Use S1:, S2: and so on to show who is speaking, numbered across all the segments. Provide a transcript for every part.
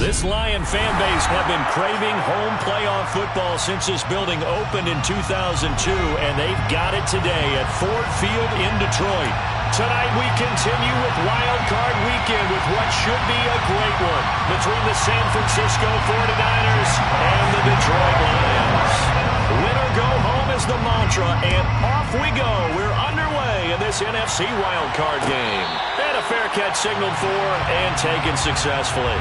S1: This Lion fan base have been craving home playoff football since this building opened in 2002, and they've got it today at Ford Field in Detroit. Tonight we continue with Wild Card Weekend with what should be a great one between the San Francisco 49ers and the Detroit Lions. Winner go home is the mantra, and off we go. We're underway in this NFC Wild Card game. And a fair catch signaled for and taken successfully.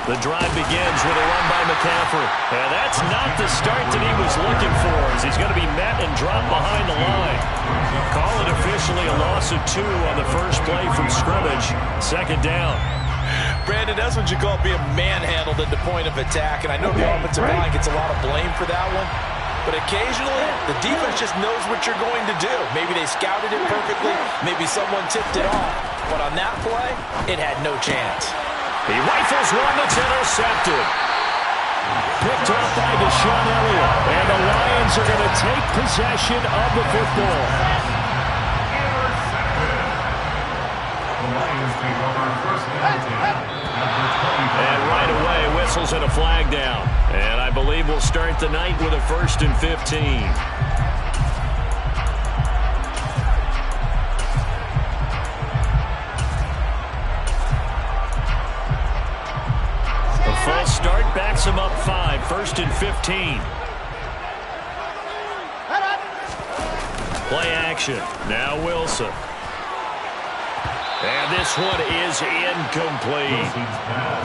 S1: The drive begins with a run by McCaffrey. And that's not the start that he was looking for, as he's going to be met and dropped behind the line. Call it officially a loss of 2 on the first play from scrimmage. Second down.
S2: Brandon, that's what you call being manhandled at the point of attack. And I know the offensive line gets a lot of blame for that one. But occasionally, the defense just knows what you're going to do. Maybe they scouted it perfectly. Maybe someone tipped it off. But on that play, it had no chance.
S1: He rifles one that's intercepted. Picked off by Deshaun Elliott. And the Lions are going to take possession of the football. And right away, whistles and a flag down. And I believe we'll start the night with a 1st and 15. False start backs him up 5. 1st and 15. Play action. Now Wilson. And this one is incomplete.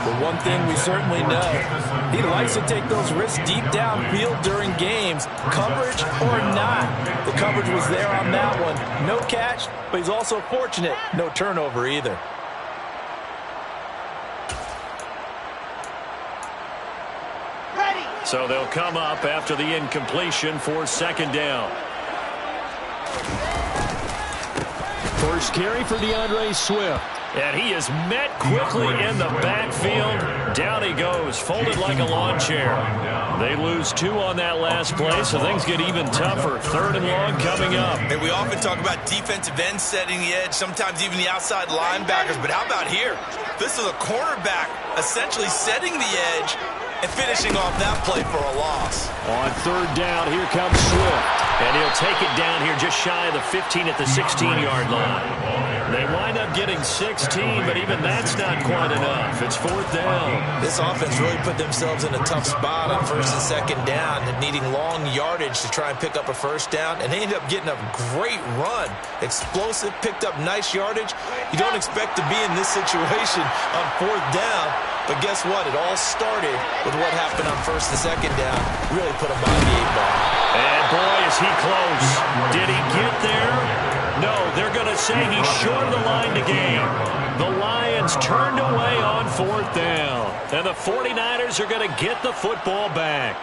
S2: The one thing we certainly know, he likes to take those risks deep downfield during games, coverage or not. The coverage was there on that one. No catch, but he's also fortunate. No turnover either.
S1: So they'll come up after the incompletion for second down. First carry for DeAndre Swift. And he is met quickly in the backfield. Down he goes, folded like a lawn chair. They lose 2 on that last play, so things get even tougher. 3rd and long coming up.
S3: And we often talk about defensive ends setting the edge, sometimes even the outside linebackers. But how about here? This is a cornerback essentially setting the edge and finishing off that play for a loss.
S1: On 3rd down, here comes Swift. And he'll take it down here just shy of the 15 at the 16-yard line. They wind up getting 16, but even that's not quite enough. It's 4th down.
S2: This offense really put themselves in a tough spot on 1st and 2nd down and needing long yardage to try and pick up a 1st down. And they ended up getting a great run. Explosive, picked up nice yardage. You don't expect to be in this situation on 4th down. But guess what? It all started with what happened on 1st and 2nd down. Really put him behind the 8-ball.
S1: And boy, is he close. Did he get there? No, they're going to say he's short of the line to gain. The Lions turned away on 4th down. And the 49ers are going to get the football back.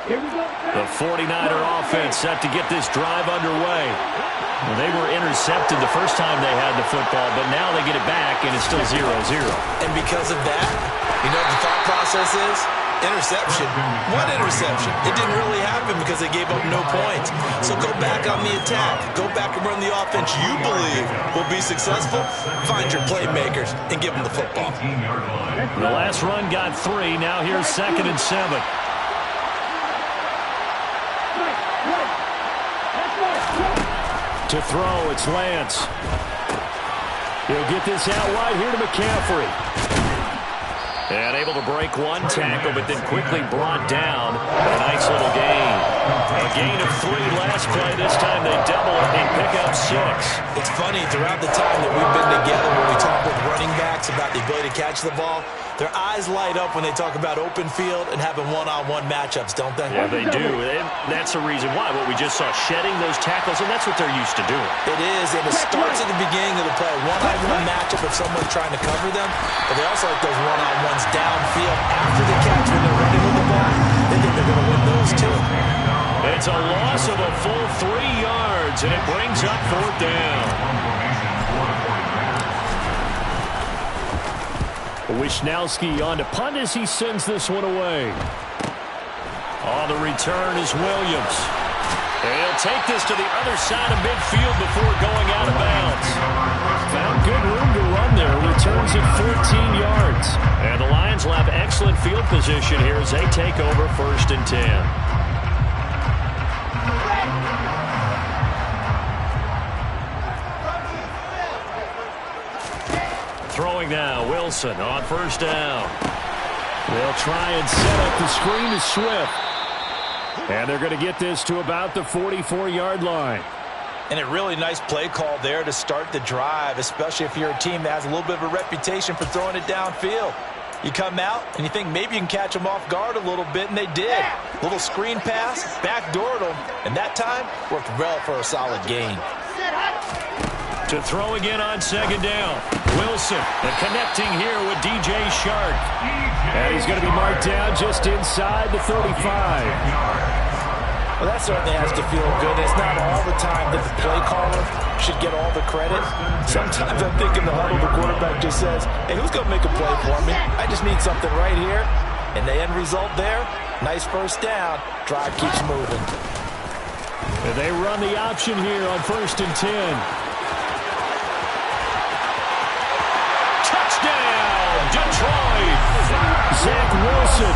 S1: The 49er offense set to get this drive underway. Well, they were intercepted the first time they had the football, but now they get it back, and it's still 0-0.
S2: And because of that, you know what the thought process is? Interception. What interception? It didn't really happen because they gave up no points. So go back on the attack. Go back and run the offense you believe will be successful. Find your playmakers and give them the football.
S1: The last run got 3. Now here's 2nd and 7. To throw, it's Lance. He'll get this out wide here to McCaffrey. And able to break one tackle, but then quickly brought down. A nice little gain. A gain of 3 last play. This time they double it and pick up 6.
S2: It's funny, throughout the time that we've been together when we talk with running backs about the ability to catch the ball, Their eyes light up when they talk about open field and having one-on-one matchups, don't they?
S1: Yeah, they do. And that's the reason why. What we just saw, shedding those tackles, and that's what they're used to doing.
S2: It is, and it starts at the beginning of the play. One-on-one matchup if someone's trying to cover them, but they also like those one-on-ones downfield after the catch when they're running with the ball. They think they're going to win those too.
S1: It's a loss of a full 3 yards, and it brings up 4th down. Wishnowski on to punt as he sends this one away. On the return is Williams. He'll take this to the other side of midfield before going out of bounds. Found good room to run there. Returns it 14 yards. And the Lions will have excellent field position here as they take over 1st and 10. Throwing now, Wilson on 1st down. They'll try and set up the screen to Swift. And they're going to get this to about the 44-yard line.
S2: And a really nice play call there to start the drive, especially if you're a team that has a little bit of a reputation for throwing it downfield. You come out and you think maybe you can catch them off guard a little bit, and they did. Little screen pass, backdoored them, and that time worked well for a solid gain.
S1: To throw again on 2nd down. Wilson, and connecting here with DJ Shark. And he's going to be marked down just inside the 35.
S2: Well, that certainly has to feel good. It's not all the time that the play caller should get all the credit. Sometimes I think in the huddle, the quarterback just says, hey, who's going to make a play for me? I just need something right here. And the end result there, nice 1st down. Drive keeps moving.
S1: And they run the option here on 1st and 10. Detroit. Zach Wilson,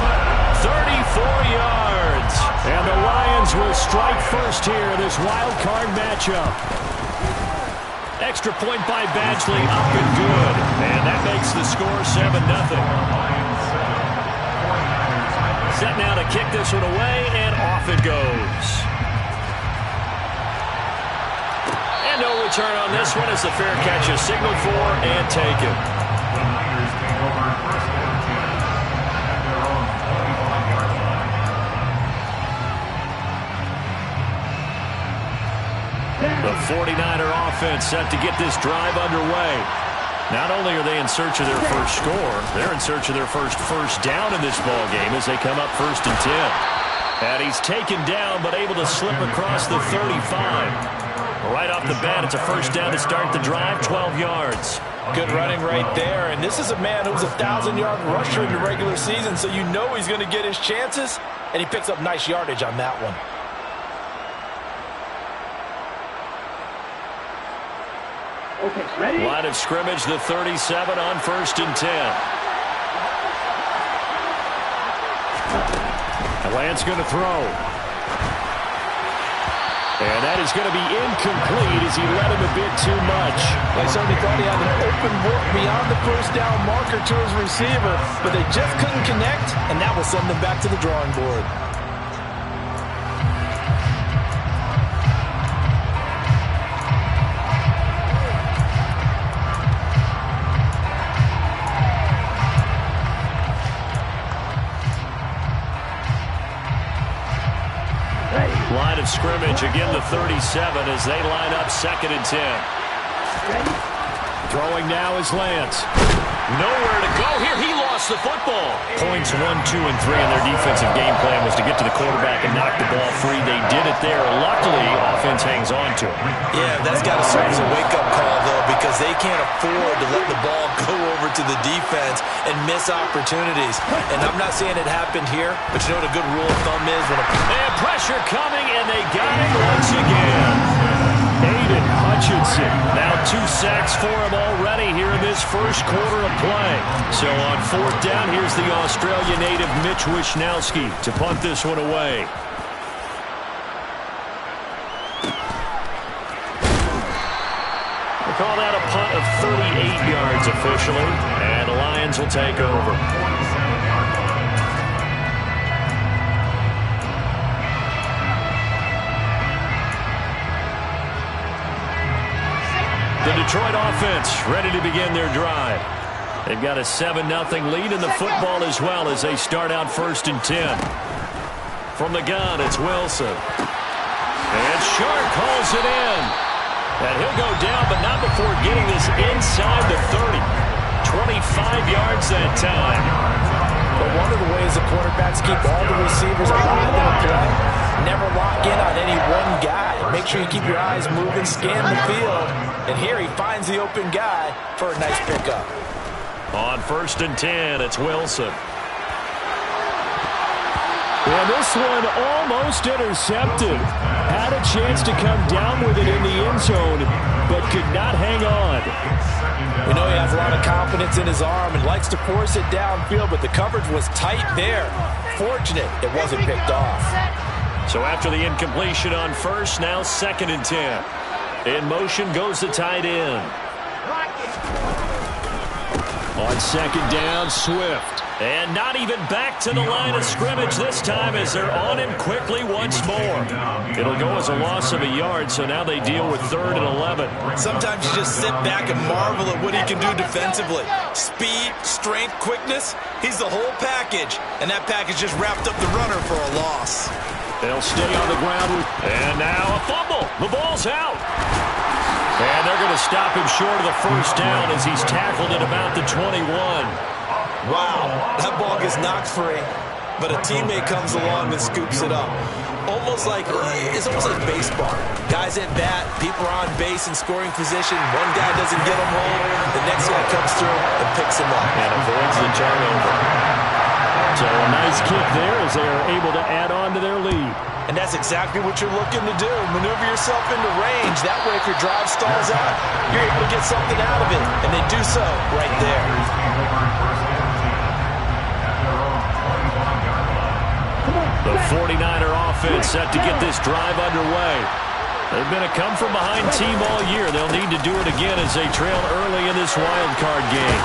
S1: 34 yards. And the Lions will strike first here in this wild card matchup. Extra point by Badgley, up and good. And that makes the score 7-0. Set now to kick this one away, and off it goes. And no return on this one as the fair catch is signaled for and taken. The 49er offense set to get this drive underway. Not only are they in search of their first score, they're in search of their first down in this ball game as they come up 1st and 10. And he's taken down but able to slip across the 35. Right off the bat, it's a 1st down to start the drive, 12 yards.
S2: Good running right there. And this is a man who's a 1,000-yard rusher in the regular season, so you know he's going to get his chances. And he picks up nice yardage on that one.
S1: Okay, ready? Line of scrimmage, the 37 on 1st and 10. Lance going to throw. And that is going to be incomplete as he led him a bit too much.
S2: They certainly thought he had an open look beyond the 1st down marker to his receiver, but they just couldn't connect, and that will send them back to the drawing board.
S1: Line of scrimmage, again the 37 as they line up 2nd and 10. Throwing now is Lance. Nowhere to go here. He lost the football. Points 1, 2, and 3 in their defensive game plan was to get to the quarterback and knock the ball free. They did it there. Luckily, offense hangs on to it.
S2: Yeah, that's got to serve as a wake-up call, though, because they can't afford to let the ball go over to the defense and miss opportunities. And I'm not saying it happened here, but you know what a good rule of thumb is?
S1: And pressure coming, and they got it once again. Aiden Hutchinson, now 2 sacks for him already here in this first quarter of play. So on 4th down, here's the Australia native Mitch Wishnowski to punt this one away. They call that a punt of 38 yards officially, and the Lions will take over. The Detroit offense ready to begin their drive. They've got a 7-0 lead in the football as well as they start out 1st and 10. From the gun, it's Wilson. And Sharp calls it in. And he'll go down, but not before getting this inside the 30. 25 yards that time.
S2: But one of the ways the quarterbacks keep all the receivers alive in a play, never lock in on any one guy. Make sure you keep your eyes moving, scan the field. And here he finds the open guy for a nice pickup.
S1: On 1st and 10, it's Wilson.
S4: And this one almost intercepted. Had a chance to come down with it in the end zone, but could not hang on.
S2: We know he has a lot of confidence in his arm and likes to force it downfield, but the coverage was tight there. Fortunate it wasn't picked off.
S1: So after the incompletion on 1st, now 2nd and 10. In motion goes the tight end.
S4: On 2nd down, Swift.
S1: And not even back to the line of scrimmage this time as they're on him quickly once more. It'll go as a loss of a yard, so now they deal with 3rd and 11.
S3: Sometimes you just sit back and marvel at what he can do defensively. Speed, strength, quickness, he's the whole package. And that package just wrapped up the runner for a loss.
S1: They'll stay on the ground. And now a fumble. The ball's out. And they're going to stop him short of the 1st down as he's tackled at about the 21.
S2: Wow, that ball gets knocked free, but a teammate comes along and scoops it up. It's almost like baseball. Guys at bat, people are on base in scoring position. One guy doesn't get him home. The next guy comes through and picks him up.
S1: And avoids the turnover.
S4: So a nice kick there as they are able to add on to their lead.
S2: And that's exactly what you're looking to do. Maneuver yourself into range. That way, if your drive stalls out, you're able to get something out of it. And they do so right there.
S1: The 49er offense set to get this drive underway. They've been a come-from-behind team all year. They'll need to do it again as they trail early in this wild card game.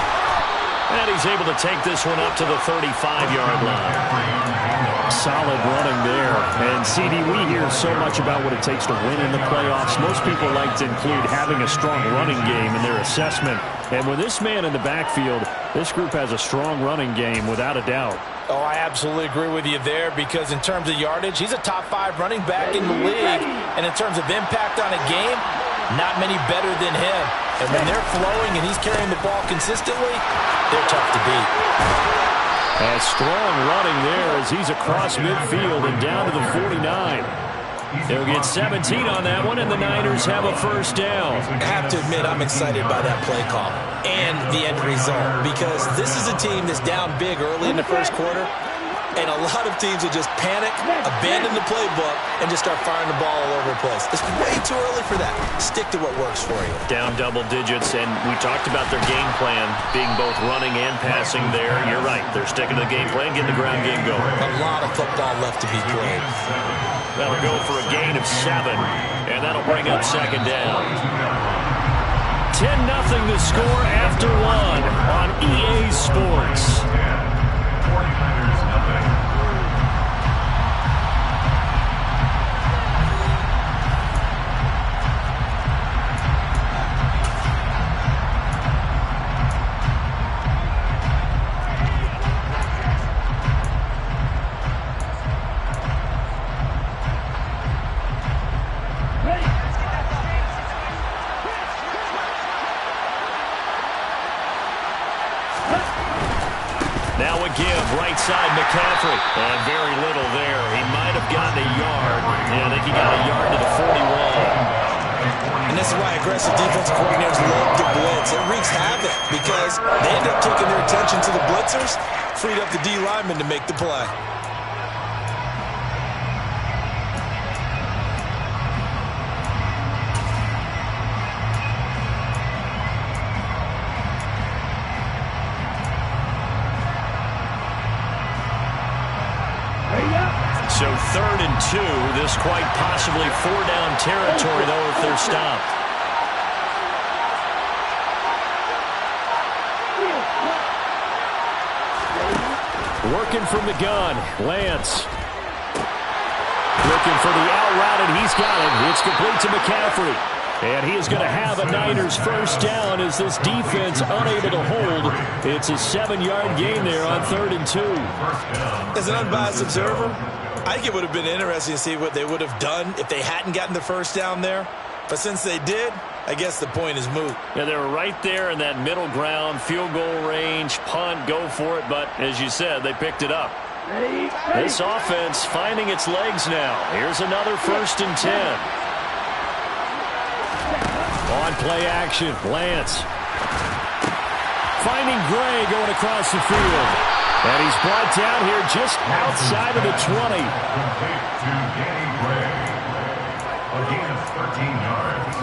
S1: And he's able to take this one up to the 35-yard line.
S4: Solid running there. And, CD, we hear so much about what it takes to win in the playoffs. Most people like to include having a strong running game in their assessment. And with this man in the backfield, this group has a strong running game without a doubt.
S2: Oh, I absolutely agree with you there because in terms of yardage, he's a top 5 running back in the league. And in terms of impact on a game, not many better than him. And when they're flowing and he's carrying the ball consistently, they're tough to beat.
S4: And strong running there as he's across midfield and down to the 49.
S1: They'll get 17 on that one, and the Niners have a 1st down.
S2: I have to admit, I'm excited by that play call and the end result because this is a team that's down big early in the 1st quarter, and a lot of teams will just panic, abandon the playbook, and just start firing the ball all over the place. It's way too early for that. Stick to what works for you.
S1: Down double digits, and we talked about their game plan being both running and passing there. You're right. They're sticking to the game plan, getting the ground game going.
S2: A lot of football left to be played.
S1: That'll go for a gain of 7, and that'll bring up 2nd down. 10-0 the score after 1 on EA Sports. Now a give, right side, McCaffrey. And very little there. He might have gotten a yard. Yeah, I think he got a yard to the 41.
S2: And this is why aggressive defensive coordinators love to blitz. It wreaks havoc because they end up taking their attention to the blitzers, freed up the D lineman to make the play.
S1: So 3rd and 2. This quite possibly 4-down territory, though, if they're stopped.
S4: Working from the gun, Lance. Looking for the out route, and he's got it. It's complete to McCaffrey.
S1: And he is going to have a Niners first down as this defense unable to hold. It's a 7-yard gain there on 3rd and 2.
S2: As an unbiased observer, I think it would have been interesting to see what they would have done if they hadn't gotten the first down there. But since they did, I guess the point is moot.
S1: Yeah, they were right there in that middle ground, field goal range, punt, go for it. But as you said, they picked it up. This offense finding its legs now. Here's another 1st and 10. On play action, Lance. Finding Gray going across the field. And he's brought down here just outside of the 20.
S5: Again, 13 yards.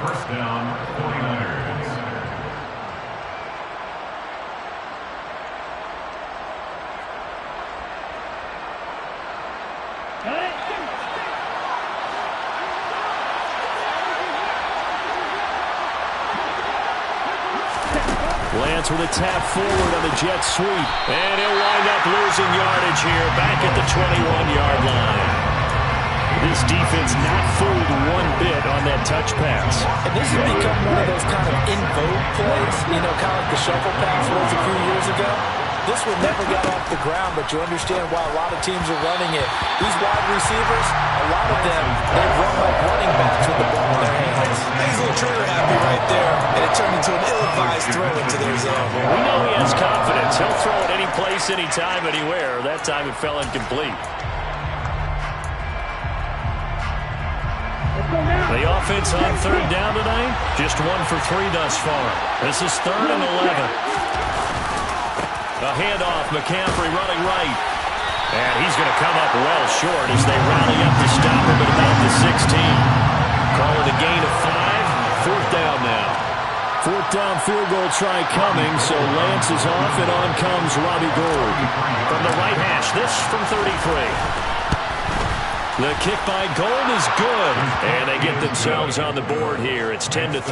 S5: First down, 49ers.
S1: Lance with a tap forward on the jet sweep. And he'll wind up losing yardage here back at the 21-yard line. This defense not fooled one bit on that touch pass.
S2: And this has become one of those kind of in-vogue plays, you know, kind of like the shuffle pass was a few years ago. This one never got off the ground, but you understand why a lot of teams are running it. These wide receivers, a lot of them, they run like running backs with the ball in their hands. He's a little trigger happy right there, and it turned into an ill-advised throw into their zone.
S1: We know he has confidence. He'll throw it any place, anytime, anywhere. That time it fell incomplete. The offense on 3rd down tonight, just 1 for 3 thus far. This is 3rd and 11. A handoff, McCaffrey running right. And he's going to come up well short as they rally up to stop him at about the 16. Call it a gain of 5. 4th down now. 4th down field goal try coming, so Lance is off, and on comes Robbie Gould. From the right hash, this from 33. The kick by Gould is good, and they get themselves on the board here. It's 10-3.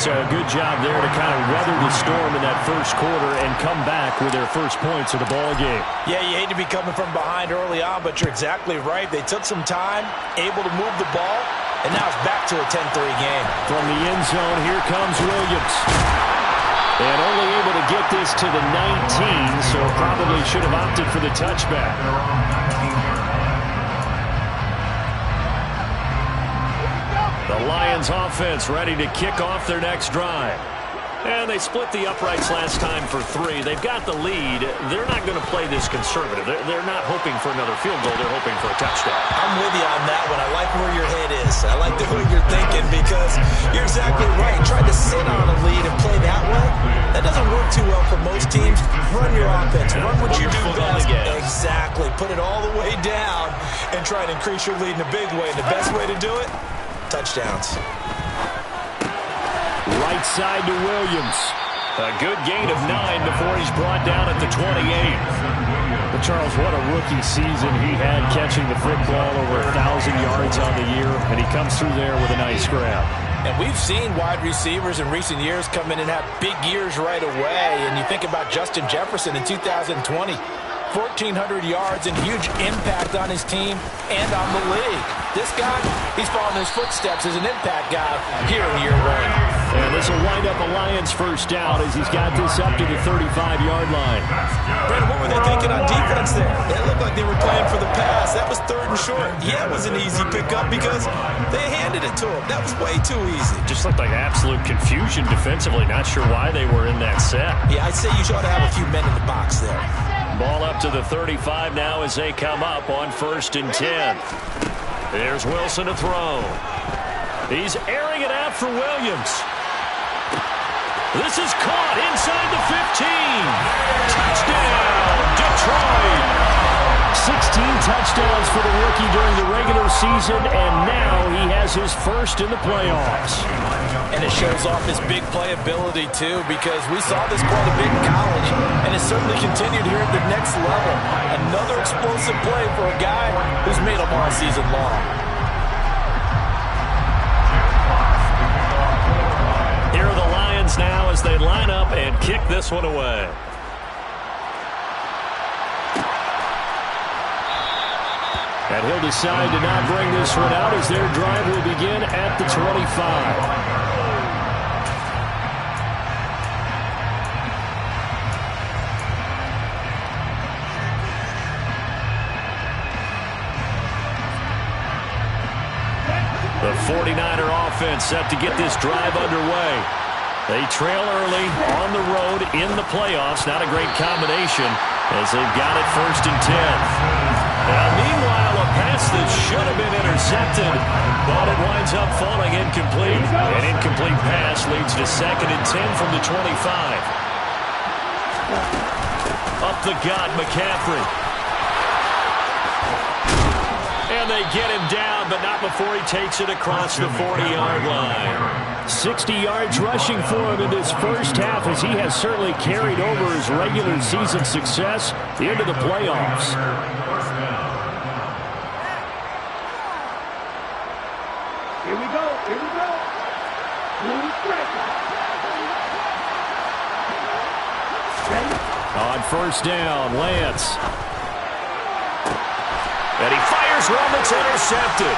S1: So a good job there to kind of weather the storm in that first quarter and come back with their first points of the ball game.
S2: Yeah, you hate to be coming from behind early on, but you're exactly right. They took some time, able to move the ball, and now it's back to a 10-3 game.
S1: From the end zone, here comes Williams. And only able to get this to the 19, so probably should have opted for the touchback. The Lions offense ready to kick off their next drive. And they split the uprights last time for 3. They've got the lead. They're not going to play this conservative. They're not hoping for another field goal. They're hoping for a touchdown.
S2: I'm with you on that one. I like where your head is. I like the way you're thinking because you're exactly right. Trying to sit on a lead and play that way, that doesn't work too well for most teams. Run your offense. Run what you do best. Exactly. Put it all the way down and try to increase your lead in a big way. And the best way to do it, touchdowns.
S1: Right side to Williams. A good gain of 9 before he's brought down at the 28. But Charles, what a rookie season he had, catching the football over 1,000 yards on the year, and he comes through there with a nice grab.
S2: And we've seen wide receivers in recent years come in and have big years right away. And you think about Justin Jefferson in 2020. 1,400 yards and huge impact on his team and on the league. This guy, he's following his footsteps as an impact guy here in year 1.
S1: And this will wind up a Lions first down as he's got this up to the 35-yard line.
S2: Brandon, what were they thinking on defense there? It looked like they were playing for the pass. That was 3rd and short. Yeah, it was an easy pickup because they handed it to him. That was way too easy.
S1: Just looked like absolute confusion defensively. Not sure why they were in that set.
S2: Yeah, I'd say you ought to have a few men in the box there.
S1: Ball up to the 35 now as they come up on 1st and 10. There's Wilson to throw. He's airing it out for Williams. This is caught inside the 15. Touchdown, Detroit. 16 touchdowns for the rookie during the regular season, and now he has his first in the playoffs.
S2: And it shows off his big playability, too, because we saw this quite a bit in college, and it certainly continued here at the next level. Another explosive play for a guy who's made them all season long.
S1: Here are the Lions now as they line up and kick this one away. And he'll decide to not bring this one out as their drive will begin at the 25. The 49er offense set to get this drive underway. They trail early on the road in the playoffs. Not a great combination as they've got it 1st and 10. Now, meanwhile, a pass that should have been intercepted, but it winds up falling incomplete. An incomplete pass leads to 2nd and 10 from the 25. Up the gut, McCaffrey. And they get him down, but not before he takes it across the 40-yard line. 60 yards rushing for him in this first half, as he has certainly carried over his regular season success into the playoffs.
S6: Here we go. Here we go.
S1: On 1st down, Lance. And he fires one that's intercepted.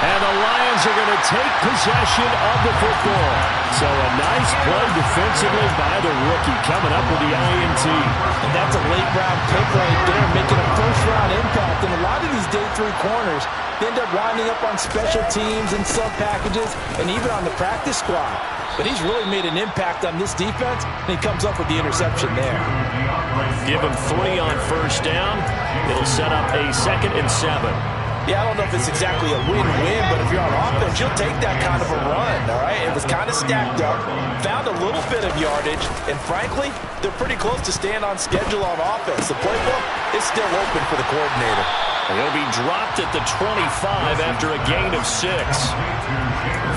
S1: And the Lions are going to take possession of the football. So a nice play defensively by the rookie coming up with the INT.
S2: And that's a late-round pick right there, making a first-round impact. And a lot of these day 3 corners end up winding up on special teams and sub-packages and even on the practice squad. But he's really made an impact on this defense, and he comes up with the interception there.
S1: Give him 3 on 1st down. It'll set up a 2nd and 7.
S2: Yeah, I don't know if it's exactly a win-win, but if you're on offense, you'll take that kind of a run, all right? It was kind of stacked up, found a little bit of yardage, and frankly, they're pretty close to staying on schedule on offense. The playbook is still open for the coordinator.
S1: He'll be dropped at the 25 after a gain of 6.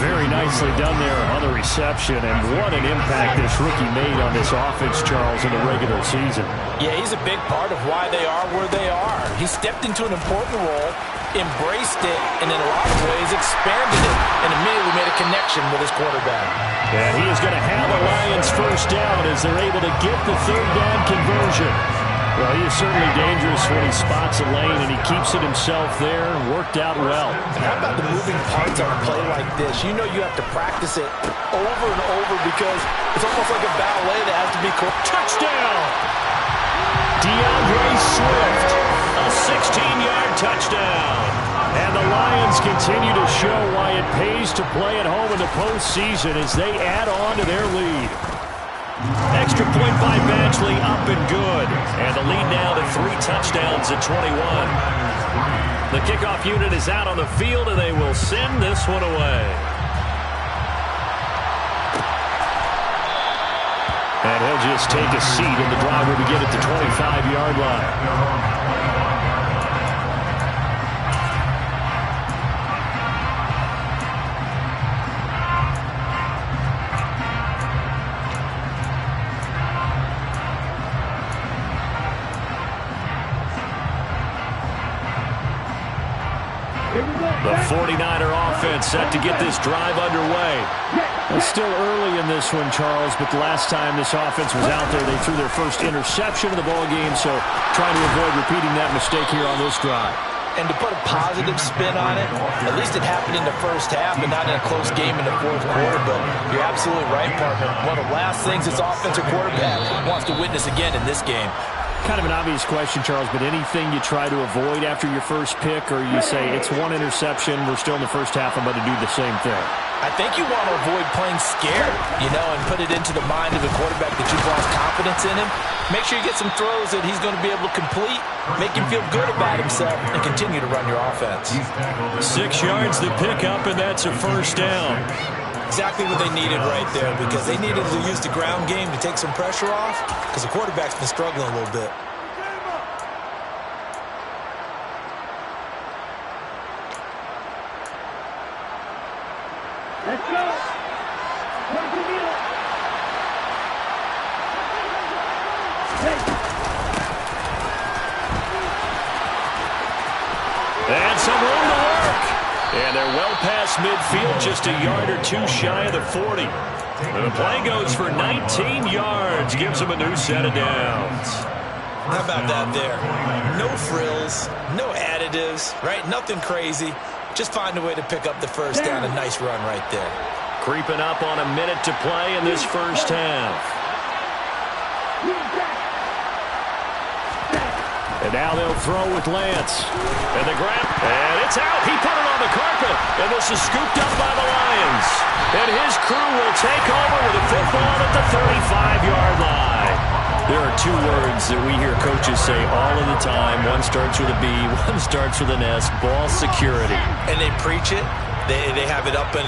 S4: Very nicely done there on the reception, and what an impact this rookie made on this offense, Charles, in the regular season.
S2: Yeah, he's a big part of why they are where they are. He stepped into an important role, embraced it, and in a lot of ways expanded it, and immediately made a connection with his quarterback.
S1: And he is going to have the Lions 1st down as they're able to get the 3rd down conversion.
S4: Well, he is certainly dangerous when he spots a lane, and he keeps it himself there. Worked out well.
S2: And how about the moving parts on a play like this? You know you have to practice it over and over because it's almost like a ballet that has to be cool.
S1: Touchdown! DeAndre Swift, a 16-yard touchdown.
S4: And the Lions continue to show why it pays to play at home in the postseason as they add on to their lead.
S1: Extra point by Badgley, up and good. And the lead now to 3 touchdowns at 21. The kickoff unit is out on the field, and they will send this one away.
S4: And he'll just take a seat, and the drive will begin at the 25-yard line.
S1: The 49er offense set to get this drive underway.
S4: It's still early in this one, Charles, but the last time this offense was out there, they threw their first interception of the ball game, so trying to avoid repeating that mistake here on this drive.
S2: And to put a positive spin on it, at least it happened in the first half and not in a close game in the 4th quarter, but you're absolutely right, partner. One of the last things this offensive quarterback wants to witness again in this game.
S4: Kind of an obvious question, Charles, but anything you try to avoid after your first pick, or you say it's 1 interception, we're still in the first half, I'm going to do the same thing?
S2: I think you want to avoid playing scared, and put it into the mind of the quarterback that you've lost confidence in him. Make sure you get some throws that he's going to be able to complete, make him feel good about himself, and continue to run your offense.
S1: 6 yards to pick up, and that's a 1st down.
S2: Exactly what they needed right there, because they needed to use the ground game to take some pressure off, because the quarterback's been struggling a little bit.
S6: Let's go.
S1: And some room to work. And they're well past midfield, just a yard or 2 shy of the 40. And the play goes for 19 yards, gives them a new set of downs.
S2: How about that there? No frills, no additives, right? Nothing crazy. Just find a way to pick up the first down. A nice run right there.
S1: Creeping up on a minute to play in this first half. And now they'll throw with Lance. And the grab, and it's out. He put it on the carpet. And this is scooped up by the Lions. And his crew will take over with a football at the 35-yard line. There are two words that we hear coaches say all of the time. One starts with a B, one starts with an S. Ball security.
S2: And they preach it. They have it up in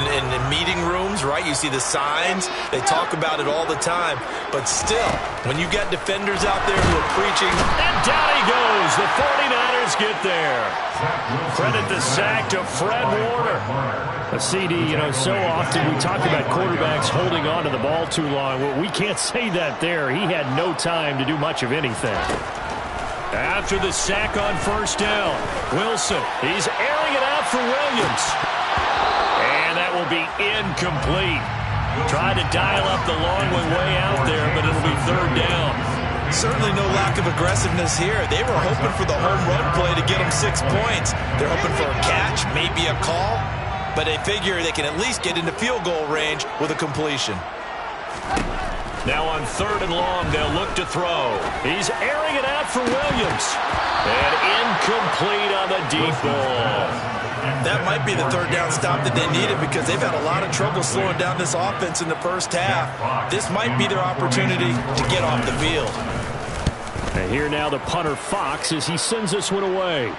S2: meeting rooms, right? You see the signs. They talk about it all the time. But still, when you got defenders out there who are preaching.
S1: And down he goes. The 49ers get there. Credit the sack to Fred Warner.
S4: A CD, so often we talk about quarterbacks holding on to the ball too long. Well, we can't say that there. He had no time to do much of anything.
S1: After the sack on first down, Wilson, he's airing it out for Williams. And that will be incomplete. Tried to dial up the long way out there, but it'll be third down.
S2: Certainly no lack of aggressiveness here. They were hoping for the home run play to get them 6 points. They're hoping for a catch, maybe a call, but they figure they can at least get into field goal range with a completion.
S1: Now on third and long, they'll look to throw. He's airing it out for Williams. And incomplete on the deep ball.
S2: That might be the third down stop that they needed because they've had a lot of trouble slowing down this offense in the first half. This might be their opportunity to get off the field.
S4: And here now the punter Fox as he sends this one away.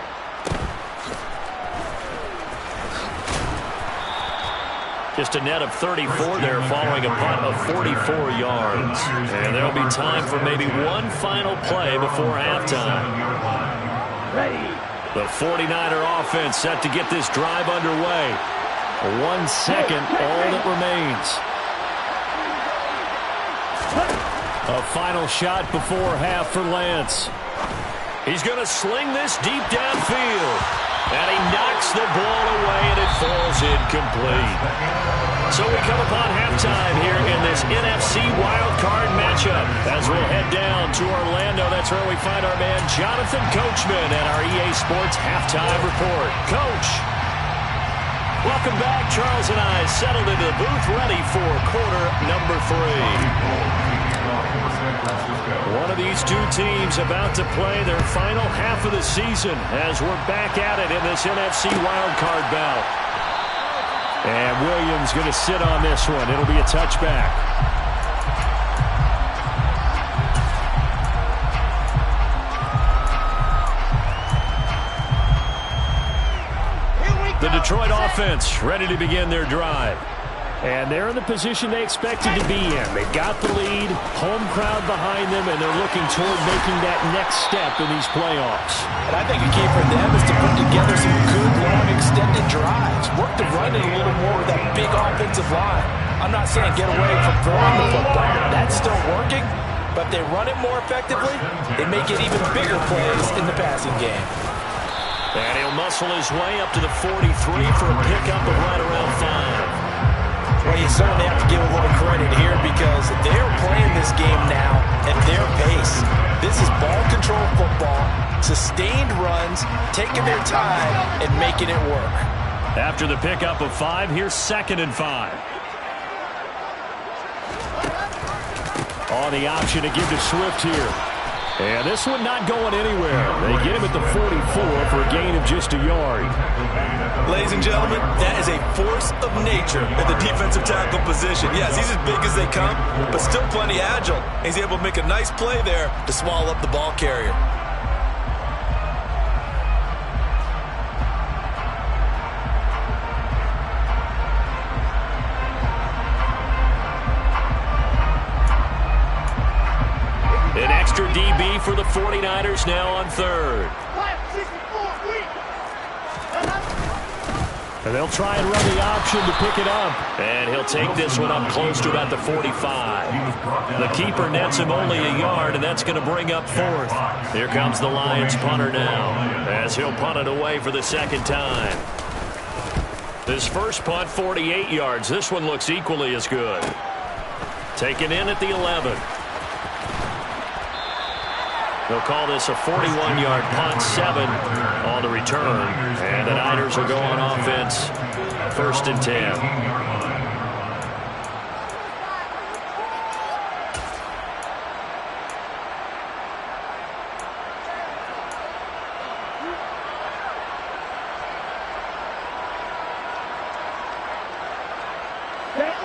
S1: Just a net of 34 there following a punt of 44 yards. And there'll be time for maybe one final play before halftime.
S6: Ready.
S1: The 49er offense set to get this drive underway. 1 second, all that remains. A final shot before half for Lance. He's going to sling this deep downfield. And he knocks the ball away, and it falls incomplete. So we come upon halftime here in this NFC wildcard matchup. As we'll head down to Orlando, that's where we find our man Jonathan Coachman at our EA Sports Halftime Report. Coach, welcome back. Charles and I settled into the booth, ready for quarter number 3. One of these two teams about to play their final half of the season as we're back at it in this NFC wildcard bout. And Williams going to sit on this one. It'll be a touchback. The Detroit offense ready to begin their drive. And they're in the position they expected to be in. They've got the lead, home crowd behind them, and they're looking toward making that next step in these playoffs.
S2: And I think the key for them is to put together some good, long, extended drives. Work to run it a little more with that big offensive line. I'm not saying get away from throwing the football. That's still working, but they run it more effectively. They make it even bigger plays in the passing game.
S1: And he'll muscle his way up to the 43 for a pickup of right around 5.
S2: Well, you certainly have to give a little credit here because they're playing this game now at their pace. This is ball control football, sustained runs, taking their time and making it work.
S1: After the pickup of 5, here's 2nd and 5. On the option to give to Swift here. And this one not going anywhere. They get him at the 44 for a gain of just a yard.
S3: Ladies and gentlemen, that is a force of nature at the defensive tackle position. Yes, he's as big as they come, but still plenty agile. He's able to make a nice play there to swallow up the ball carrier.
S1: An extra DB for the 49ers now on 3rd. And they'll try and run the option to pick it up. And he'll take this one up close to about the 45. The keeper nets him only a yard, and that's going to bring up 4th. Here comes the Lions punter now, as he'll punt it away for the 2nd time. His first punt, 48 yards. This one looks equally as good. Taken in at the 11. They'll call this a 41-yard punt, 7 on the return. And the Niners will go on offense, 1st and 10.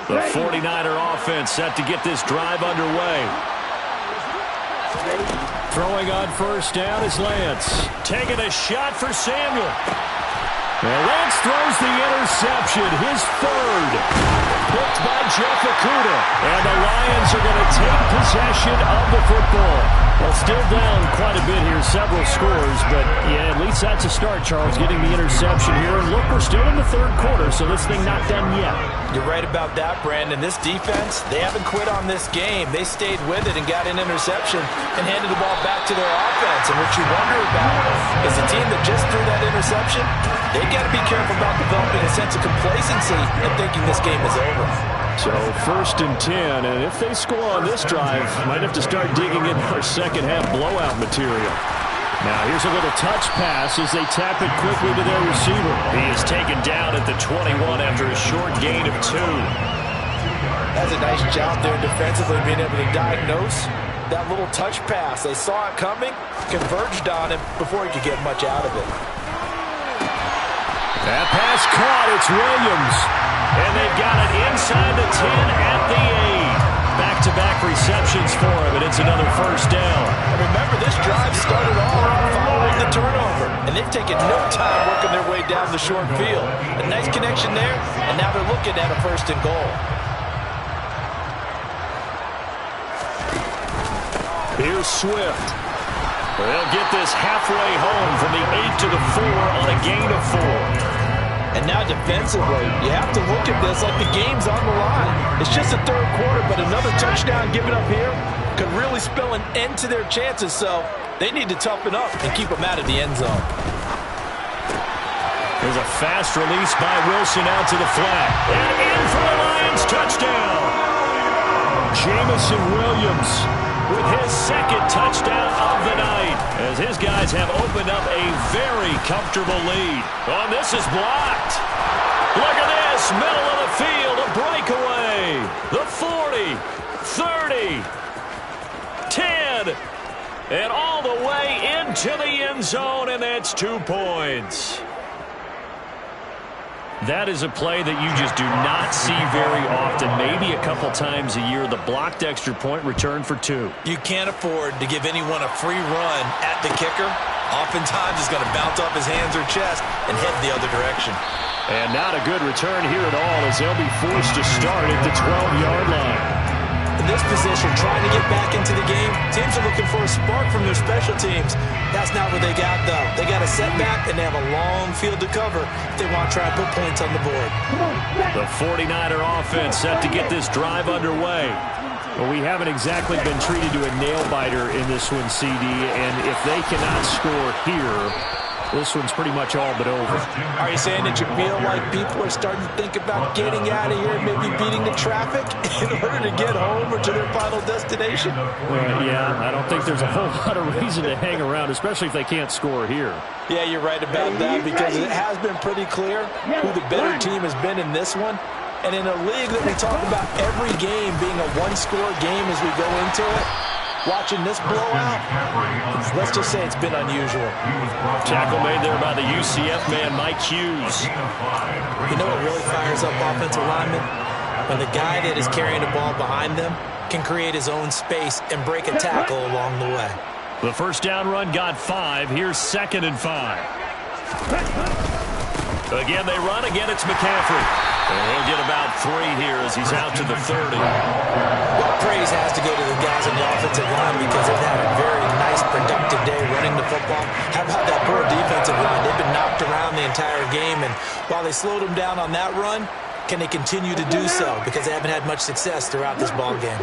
S1: The 49er offense set to get this drive underway. Throwing on 1st down is Lance. Taking a shot for Samuel. And Lance throws the interception, his 3rd. Picked by Jeff Okudah. And the Lions are going to take possession of the football. Well, still down quite a bit here, several scores, but yeah, at least that's a start, Charles, getting the interception here. And look, we're still in the 3rd quarter, so this thing not done yet.
S2: You're right about that, Brandon. This defense, they haven't quit on this game. They stayed with it and got an interception and handed the ball back to their offense. And what you wonder about is the team that just threw that interception, they got to be careful about developing a sense of complacency and thinking this game is over.
S1: So 1st and 10, and if they score on this drive, might have to start digging in our second-half blowout material. Now here's a little touch pass as they tap it quickly to their receiver. He is taken down at the 21 after a short gain of 2.
S2: That's a nice job there defensively, being able to diagnose that little touch pass. They saw it coming, converged on him before he could get much out of it.
S1: That pass caught. It's Williams. And they've got it inside the 10 at the 8. Back-to-back receptions for him, and it's another 1st down.
S2: And remember, this drive started off following the turnover, and they've taken no time working their way down the short field. A nice connection there, and now they're looking at a 1st and goal.
S1: Here's Swift. They'll get this halfway home from the 8 to the 4 on a gain of 4.
S2: And now defensively, you have to look at this like the game's on the line. It's just the 3rd quarter, but another touchdown given up here could really spell an end to their chances. So they need to toughen up and keep them out of the end zone.
S1: There's a fast release by Wilson out to the flat. And in for the Lions, touchdown. Jamison Williams with his 2nd touchdown of the night, as his guys have opened up a very comfortable lead. Oh, this is blocked. Look at this, middle of the field, a breakaway. The 40, 30, 10, and all the way into the end zone, and that's 2 points. That is a play that you just do not see very often. Maybe a couple times a year. The blocked extra point return for 2.
S2: You can't afford to give anyone a free run at the kicker. Oftentimes he's going to bounce off his hands or chest and head the other direction.
S1: And not a good return here at all, as they'll be forced to start at the 12-yard line.
S2: In this position, trying to get back into the game, teams are looking for a spark from their special teams. That's not what they got, though. They got a setback, and they have a long field to cover if they want to try and put points on the board.
S1: The 49er offense set to get this drive underway. Well, we haven't exactly been treated to a nail-biter in this one, CD, and if they cannot score here, this one's pretty much all but over.
S2: Are you saying that you feel like people are starting to think about getting out of here and maybe beating the traffic in order to get home or to their final destination?
S1: Well, yeah, I don't think there's a whole lot of reason to hang around, especially if they can't score here.
S2: Yeah, you're right about that, because it has been pretty clear who the better team has been in this one. And in a league that we talk about every game being a one-score game as we go into it, watching this blowout, let's just say it's been unusual.
S1: Tackle made there by the UCF man, Mike Hughes.
S2: You know what really fires up offensive linemen? When the guy that is carrying the ball behind them can create his own space and break a tackle along the way.
S1: The 1st down run got 5. Here's 2nd and 5. Again, they run. Again, it's McCaffrey. And he'll get about 3 here as he's out to the 30.
S2: Well, praise has to go to the guys on the offensive line because they've had a very nice, productive day running the football. How about that poor defensive line? They've been knocked around the entire game, and while they slowed them down on that run, can they continue to do so? Because they haven't had much success throughout this ball game.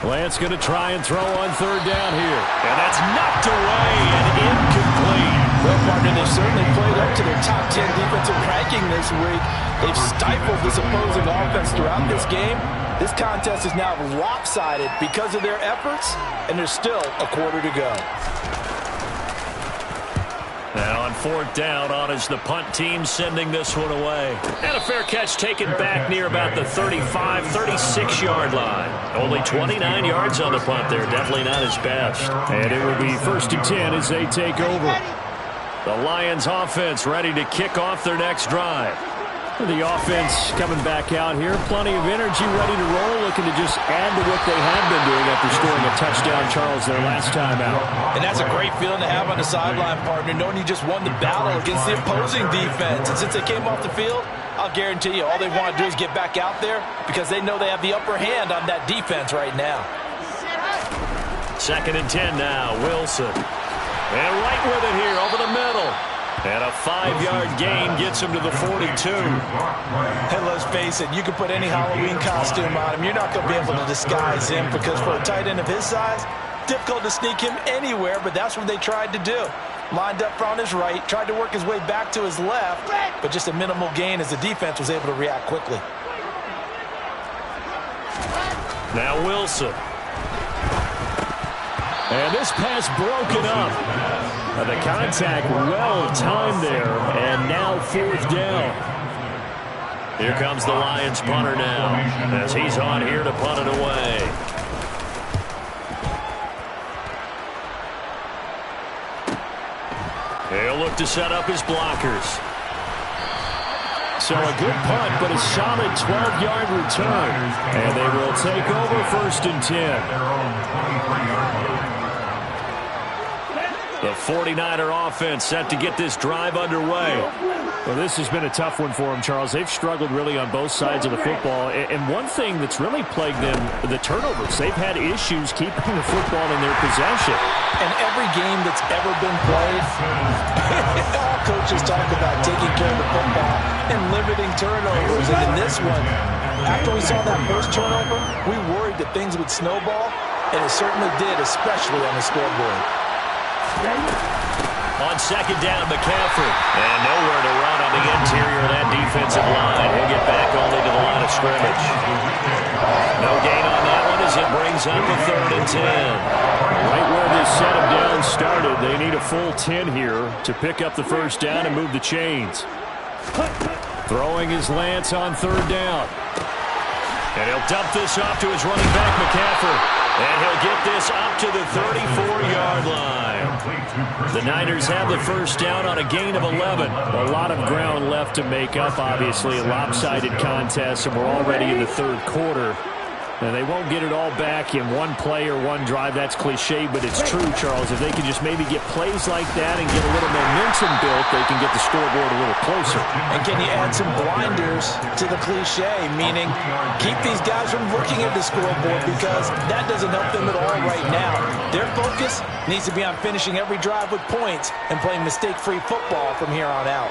S1: Lance going to try and throw on 3rd down here. And that's knocked away and incomplete.
S2: Well, partner, they've certainly played up to their top 10 defensive ranking this week. They've stifled this opposing offense throughout this game. This contest is now lopsided because of their efforts, and there's still a quarter to go.
S1: Now on fourth down, on is the punt team sending this one away. And a fair catch taken back near about the 35, 36-yard line. Only 29 yards on the punt there. Definitely not his best.
S4: And it will be 1st and 10 as they take over.
S1: The Lions offense ready to kick off their next drive.
S4: The offense coming back out here. Plenty of energy, ready to roll, looking to just add to what they have been doing after scoring a touchdown, Charles, their last time out.
S2: And that's a great feeling to have on the sideline, partner, knowing you just won the battle against the opposing defense. And since they came off the field, I'll guarantee you all they want to do is get back out there because they know they have the upper hand on that defense right now.
S1: 2nd and 10 now, Wilson. And right with it here, over the middle. And a 5-yard gain gets him to the 42.
S2: Hey, let's face it, you can put any Halloween costume on him. You're not going to be able to disguise him because for a tight end of his size, difficult to sneak him anywhere, but that's what they tried to do. Lined up on his right, tried to work his way back to his left, but just a minimal gain as the defense was able to react quickly.
S1: Now Wilson. And this pass broken up. The contact well timed there, and now 4th down. Here comes the Lions punter now, as he's on here to punt it away. He'll look to set up his blockers. So a good punt, but a solid 12-yard return. And they will take over 1st and 10. The 49er offense set to get this drive underway.
S4: Well, this has been a tough one for them, Charles. They've struggled really on both sides of the football. And one thing that's really plagued them, the turnovers. They've had issues keeping the football in their possession.
S2: And every game that's ever been played, all coaches talk about taking care of the football and limiting turnovers. And in this one, after we saw that first turnover, we worried that things would snowball, and it certainly did, especially on the scoreboard.
S1: On 2nd down, McCaffrey. And nowhere to run on the interior of that defensive line. He'll get back only to the line of scrimmage. No gain on that one as it brings up a 3rd and 10.
S4: Right where this set of downs started, they need a full 10 here to pick up the 1st down and move the chains. Throwing is Lance on 3rd down.
S1: And he'll dump this off to his running back, McCaffrey. And he'll get this up to the 34-yard line. The Niners have the 1st down on a gain of 11.
S4: A lot of ground left to make up, obviously. A lopsided contest, and we're already in the 3rd quarter. And they won't get it all back in one play or one drive. That's cliche, but it's true, Charles. If they can just maybe get plays like that and get a little momentum built, they can get the scoreboard a little closer.
S2: And can you add some blinders to the cliche, meaning keep these guys from looking at the scoreboard because that doesn't help them at all right now. Their focus needs to be on finishing every drive with points and playing mistake-free football from here on out.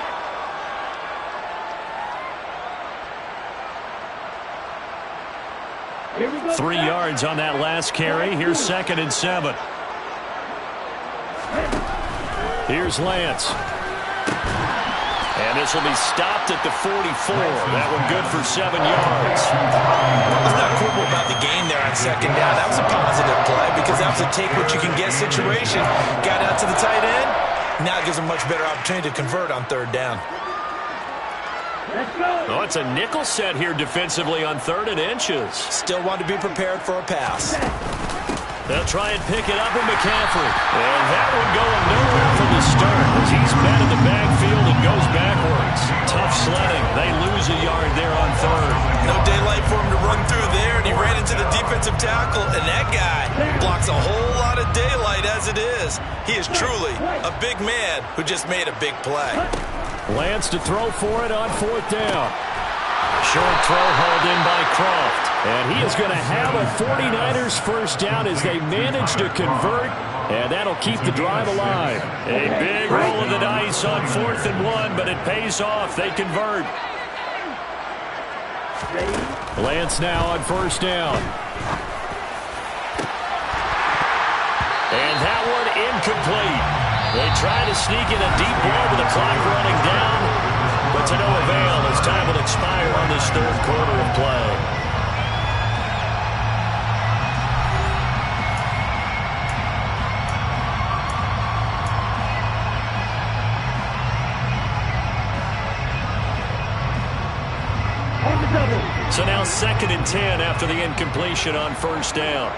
S1: Here 3 yards on that last carry. Here's 2nd and 7.
S4: Here's Lance.
S1: And this will be stopped at the 44. That one good for 7 yards.
S2: It's not cool about the gain there on 2nd down. That was a positive play because that was a take-what-you-can-get situation. Got out to the tight end. Now it gives them a much better opportunity to convert on 3rd down.
S1: Oh, it's a nickel set here defensively on 3rd and inches.
S2: Still want to be prepared for a pass.
S1: They'll try and pick it up with McCaffrey. And that one going nowhere from the start as he's met in the backfield and goes backwards. Tough sledding. They lose a yard there on 3rd.
S3: No daylight for him to run through there, and he ran into the defensive tackle, and that guy blocks a whole lot of daylight as it is. He is truly a big man who just made a big play.
S4: Lance to throw for it on 4th down.
S1: Short throw hauled in by Croft.
S4: And he is going to have a 49ers 1st down as they manage to convert. And that'll keep the drive alive.
S1: A big roll of the dice on 4th and 1, but it pays off. They convert.
S4: Lance now on 1st down.
S1: And that one incomplete. They try to sneak in a deep ball with the clock running down, but to no avail as time will expire on this 3rd quarter of play. 2nd and 10 after the incompletion on first down.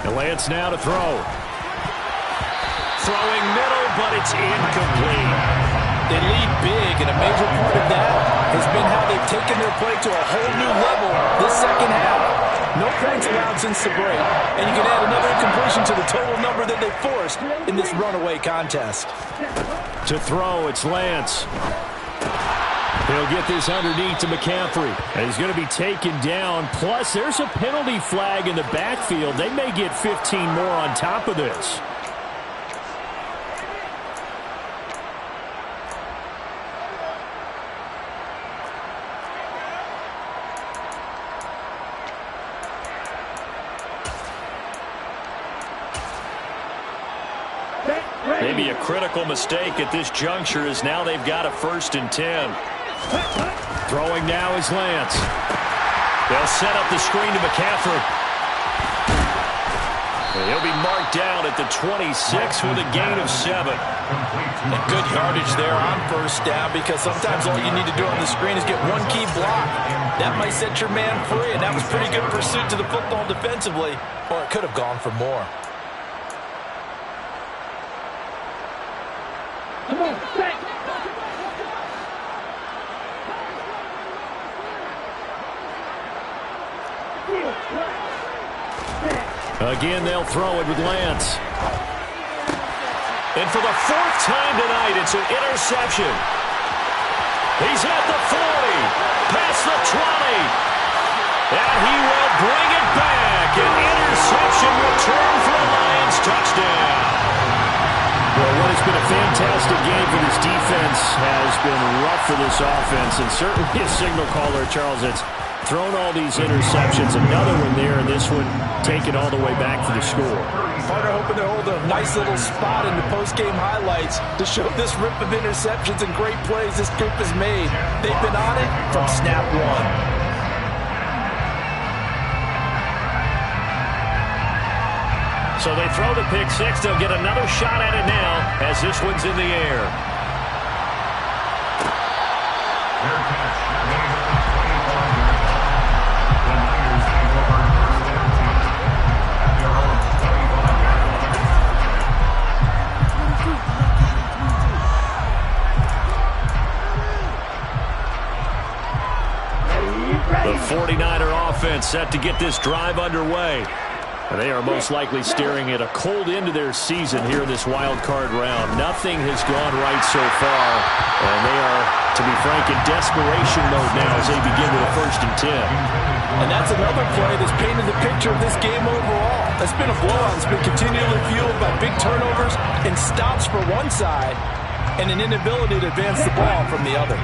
S4: And Lance now to throw.
S1: Throwing middle, but it's incomplete.
S2: They lead big, and a major part of that has been how they've taken their play to a whole new level this second half. No points allowed since the break, and you can add another incompletion to the total number that they forced in this runaway contest.
S4: To throw, it's Lance. He'll get this underneath to McCaffrey. And he's going to be taken down. Plus, there's a penalty flag in the backfield. They may get 15 more on top of this.
S1: Maybe a critical mistake at this juncture as now they've got a 1st and 10.
S4: Throwing now is Lance.
S1: They'll set up the screen to McCaffrey. He'll be marked down at the 26 with a gain of 7.
S2: And good yardage there on first down, because sometimes all you need to do on the screen is get one key block. That might set your man free, and that was pretty good pursuit to the football defensively, or it could have gone for more.
S6: Come on, set.
S4: Again, they'll throw it with Lance.
S1: And for the 4th time tonight, it's an interception. He's at the 40, past the 20, and he will bring it back. An interception return for a Lions touchdown.
S4: Well, what has been a fantastic game for this defense has been rough for this offense, and certainly a signal caller, Charles, that's thrown all these interceptions. Another one there, and this one taken all the way back for the score.
S2: Partner hoping to hold a nice little spot in the post-game highlights to show this rip of interceptions and great plays this group has made. They've been on it from snap one.
S1: So they throw the pick six. They'll get another shot at it now as this one's in the air. The 49er offense set to get this drive underway. And they are most likely staring at a cold end to their season here in this wild card round. Nothing has gone right so far, and they are, to be frank, in desperation mode now as they begin with a 1st and 10.
S2: And that's another play that's painted the picture of this game overall. It's been a blowout. It's been continually fueled by big turnovers and stops for one side and an inability to advance the ball from the other.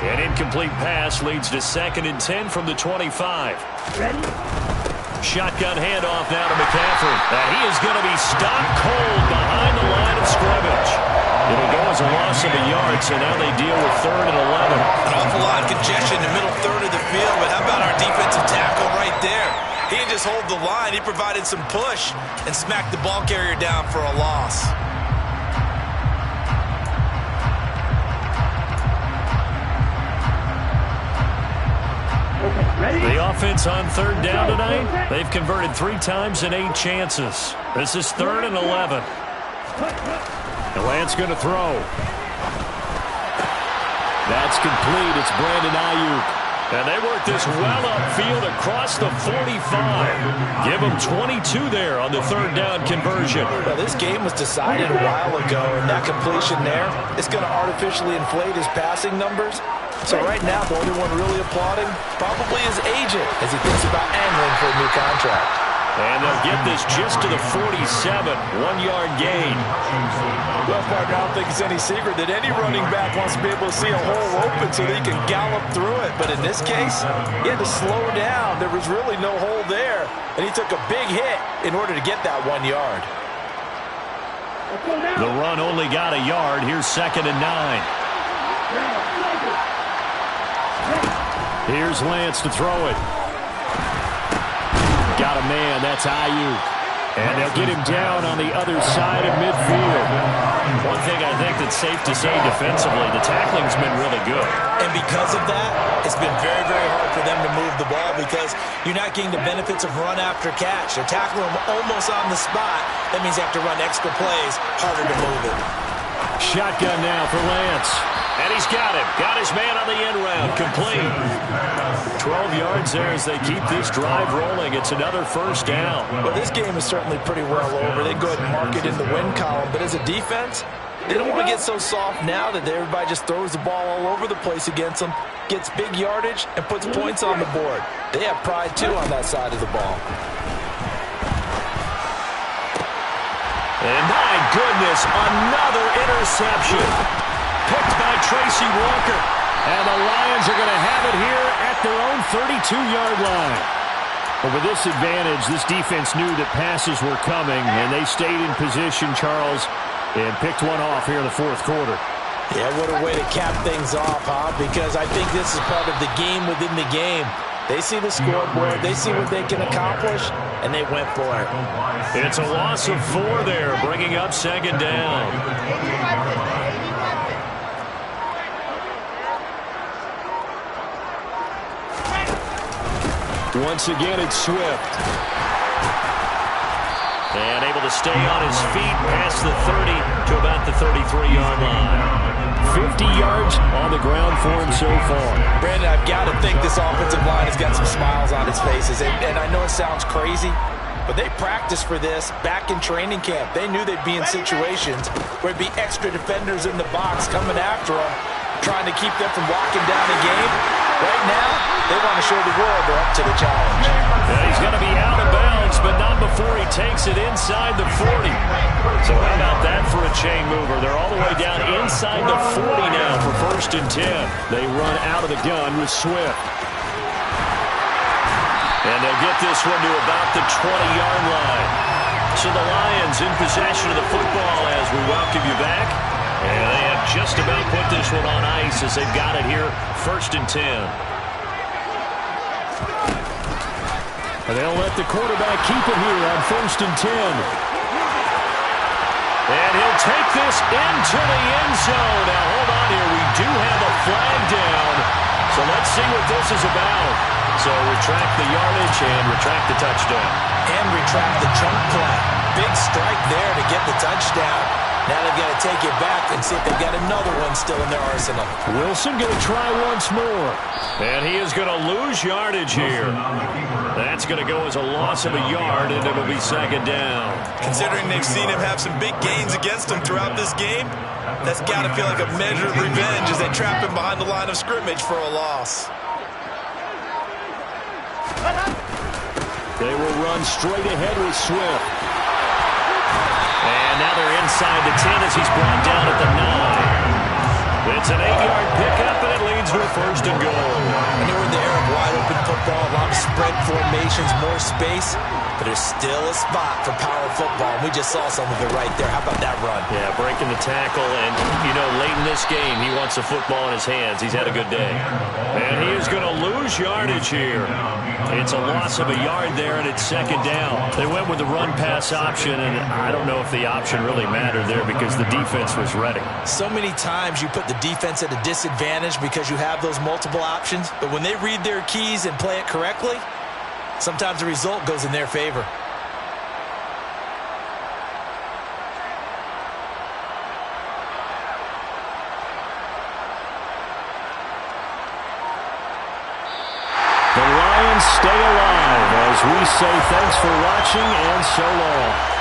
S1: An incomplete pass leads to 2nd and 10 from the 25.
S6: Ready?
S1: Shotgun handoff now to McCaffrey. And he is going to be stopped cold behind the line of scrimmage. It'll go as a loss of a yard, so now they deal with 3rd and 11.
S3: An awful lot of congestion in the middle third of the field, but how about our defensive tackle right there? He didn't just hold the line. He provided some push and smacked the ball carrier down for a loss.
S1: The offense on 3rd down tonight, they've converted 3 times in 8 chances. This is 3rd and 11.
S4: And Lance going to throw. That's complete. It's Brandon Ayuk.
S1: And they work this well upfield across the 45. Give them 22 there on the 3rd down conversion.
S2: Well, this game was decided a while ago, and that completion there is going to artificially inflate his passing numbers. So right now, the only one really applauding probably his agent as he thinks about angling for a new contract.
S1: And they'll get this just to the 47, 1-yard gain.
S2: Well, partner, I don't think it's any secret that any running back wants to be able to see a hole open so that he can gallop through it. But in this case, he had to slow down. There was really no hole there, and he took a big hit in order to get that 1 yard.
S1: The run only got a yard. Here's 2nd and 9.
S4: Here's Lance to throw it. Got a man. That's Ayuk. And they'll get him down on the other side of midfield.
S1: One thing I think that's safe to say defensively, the tackling's been really good.
S2: And because of that, it's been very, very hard for them to move the ball because you're not getting the benefits of run after catch. They're tackling them almost on the spot. That means they have to run extra plays, harder to move it.
S4: Shotgun now for Lance.
S1: And he's got him. Got his man on the end round. Complete. 12 yards there as they keep this drive rolling. It's another first down.
S2: Well, this game is certainly pretty well over. They go ahead and mark it in the win column. But as a defense, they don't want to get so soft now that everybody just throws the ball all over the place against them, gets big yardage, and puts points on the board. They have pride, too, on that side of the ball.
S1: And my goodness, another interception. Picked by Tracy Walker.
S4: And the Lions are going to have it here at their own 32-yard line. But with this advantage, this defense knew that passes were coming, and they stayed in position, Charles, and picked one off here in the fourth quarter.
S2: Yeah, what a way to cap things off, huh? Because I think this is part of the game within the game. They see the scoreboard, they see what they can accomplish, and they went for it.
S1: It's a loss of 4 there, bringing up second down.
S4: Once again, it's Swift.
S1: And able to stay on his feet past the 30 to about the 33-yard line.
S4: 50 yards on the ground for him so far.
S2: Brandon, I've got to think this offensive line has got some smiles on its faces. And I know it sounds crazy, but they practiced for this back in training camp. They knew they'd be in situations where there'd be extra defenders in the box coming after them, trying to keep them from locking down the game. Right now, they want to show the world they're up to the challenge.
S1: Yeah, he's going to be out of bounds, but not before he takes it inside the 40. So how about that for a chain mover? They're all the way down inside the 40 now for 1st and 10.
S4: They run out of the gun with Swift.
S1: And they'll get this one to about the 20-yard line. So the Lions in possession of the football as we welcome you back. And they have just about put this one on ice as they've got it here, 1st and 10.
S4: And they'll let the quarterback keep it here on 1st and 10.
S1: And he'll take this into the end zone. Now, hold on here. We do have a flag down. So let's see what this is about. So retract the yardage and retract the touchdown.
S2: And retract the chunk play. Big strike there to get the touchdown. Now they've got to take it back and see if they've got another one still in their arsenal.
S4: Wilson going to try once more.
S1: And he is going to lose yardage here. That's going to go as a loss of a yard, and it'll be second down.
S3: Considering they've seen him have some big gains against him throughout this game, that's got to feel like a measure of revenge as they trap him behind the line of scrimmage for a loss.
S4: They will run straight ahead with Swift.
S1: And now they're inside the 10 as he's brought down at the 9. It's an 8-yard pickup, and it leads to a 1st and goal.
S2: And they were in the era of wide-open football, a lot of spread formations, more space, but there's still a spot for power football. And we just saw some of it right there. How about that run?
S1: Yeah, breaking the tackle, and, you know, late in this game, he wants the football in his hands. He's had a good day. And he is going to lose yardage here. It's a loss of a yard there, and it's second down. They went with the run-pass option, and I don't know if the option really mattered there because the defense was ready.
S2: So many times you put the defense at a disadvantage because you have those multiple options, but when they read their keys and play it correctly, sometimes the result goes in their favor.
S4: The Lions stay alive as we say thanks for watching and so long.